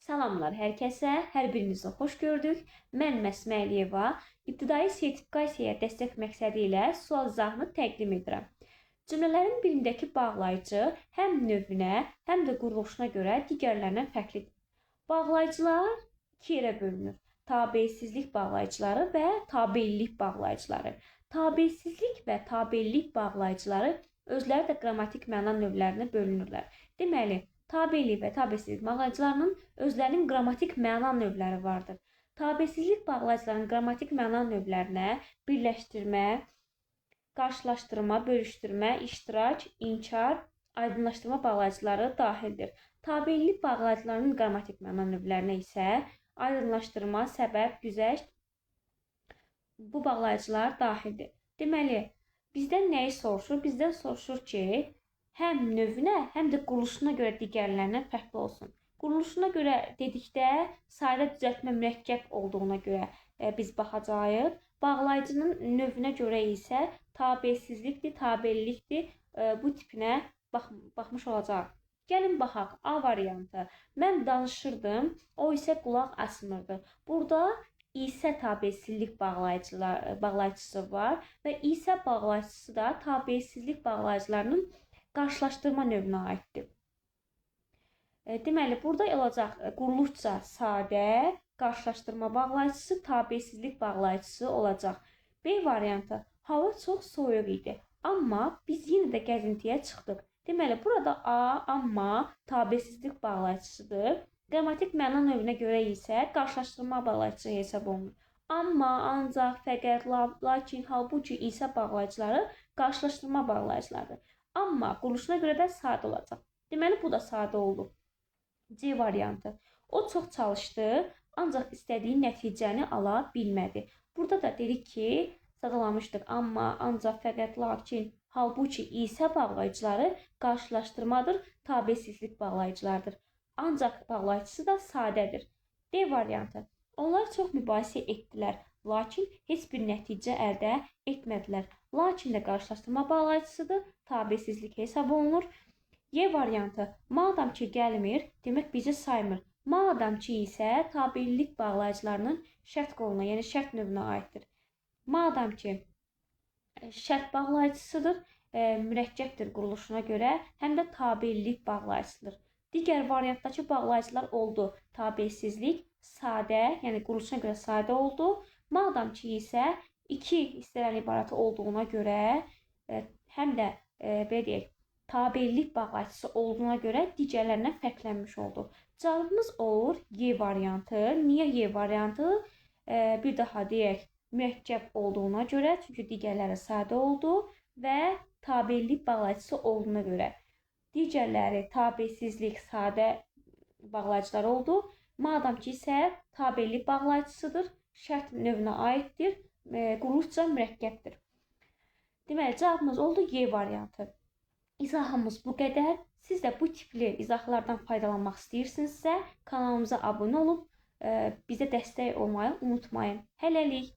Salamlar hər kəsə, hər birinizi xoş gördük. Mən Məsmə Əliyeva ibtidai sertifikasiyaya dəstək məqsədi ilə sual izahını təqdim edirəm. Cümlələrin birindəki bağlayıcı həm növünə, həm də quruluşuna görə digərlərindən fərqlidir. Bağlayıcılar iki yerə bölünür. Tabeysizlik bağlayıcıları və tabellik bağlayıcıları. Tabeysizlik və tabellik bağlayıcıları özləri də qrammatik məna növlərinə bölünürlər. Deməli, tabellik və tabeysizlik bağlayıcılarının özlərinin qrammatik məna növləri vardır. Tabeysizlik bağlayıcılarının qrammatik məna növlərinə birləşdirmə, qarşılaşdırma, bölüşdürmə, iştirak, inkar, aydınlaşdırma bağlayıcıları daxildir. Tabellik bağlayıcılarının qrammatik məna növlərinə isə aydınlaşdırma, səbəb, güzəşt bu bağlayıcılar daxildir. Deməli, bizdən nəyi soruşur? Bizdən soruşur ki, həm növünə, həm də quruluşuna görə digərlərindən fərqli olsun. Quruluşuna görə dedikdə sadə düzəltmə mürəkkəb olduğuna görə biz baxacağıq. Bağlayıcının növünə görə isə tabeysizlikdir, tabellikdir. Bu tipinə baxmış olacaq. Gəlin baxaq. A variantı. Mən danışırdım, o isə qulaq asmırdı. Burada isə tabeysizlik bağlayıcısı var və isə bağlayıcısı da tabeysizlik bağlayıcılarının qarşılaşdırma növünə aiddir. Deməli, burada olacaq quruluşca sadə, qarşılaşdırma bağlayıcısı, tabeysizlik bağlayıcısı olacaq. B variantı. Hava çox soyuq idi, amma biz yenə də gəzintiyə çıxdıq. Deməli, burada A, amma tabeysizlik bağlayıcısıdır. Qrammatik məna növünə görə isə qarşılaşdırma bağlayıcısı hesab olunur. Amma, ancaq, fəqət, lakin, halbuki isə bağlayıcıları qarşılaşdırma bağlayıcılardır. Amma quruluşuna görə də sadə olacaq. Deməli, bu da sadə oldu. C variantı. O çox çalışdı, ancaq istədiyi nəticəni ala bilmədi. Burada da dedik ki, sadalamışdıq. Amma, ancaq, fəqət, lakin, halbuki isə bağlayıcıları qarşılaşdırmadır, tabeysizlik bağlayıcılardır. Ancaq bağlayıcısı da sadədir. D variantı. Onlar çox mübahisə etdilər, lakin heç bir nəticə əldə etmədilər. Lakin də qarşılaşdırma bağlayıcısıdır, tabeysizlik hesab olunur. Y variantı. Madam ki gəlmir, demək bizi saymır. Madam ki isə tabellik bağlayıcılarının şərt qoluna, yəni şərt növünə aiddir. Madam ki şərt bağlayıcısıdır, mürəkkəbdir quruluşuna görə, həm də tabellik bağlayıcısıdır. Digər variantdakı bağlayıcılar oldu. Tabeysizlik, sadə, yəni quruluşuna görə sadə oldu. Madam ki isə iki hissədən ibarət olduğuna görə, həm də belə deyək, tabellik bağlayıcısı olduğuna görə digərlərindən fərqlənmiş oldu. Cavabımız olur Y variantı. Niyə Y variantı? Bir daha deyək, mürəkkəb olduğuna görə, çünki digərləri sadə oldu və tabellik bağlayıcısı olduğuna görə. Digərləri tabeysizlik, sadə bağlayıcılar oldu. Madam ki isə tabellik bağlayıcısıdır, şərt növünə aiddir, quruluşca mürəkkəbdir. Deməli, cavabımız oldu Y variantı. İzahımız bu qədər. Siz də bu tipli izahlardan faydalanmaq istəyirsinizsə, kanalımıza abunə olub bizə dəstək olmayı unutmayın. Hələlik.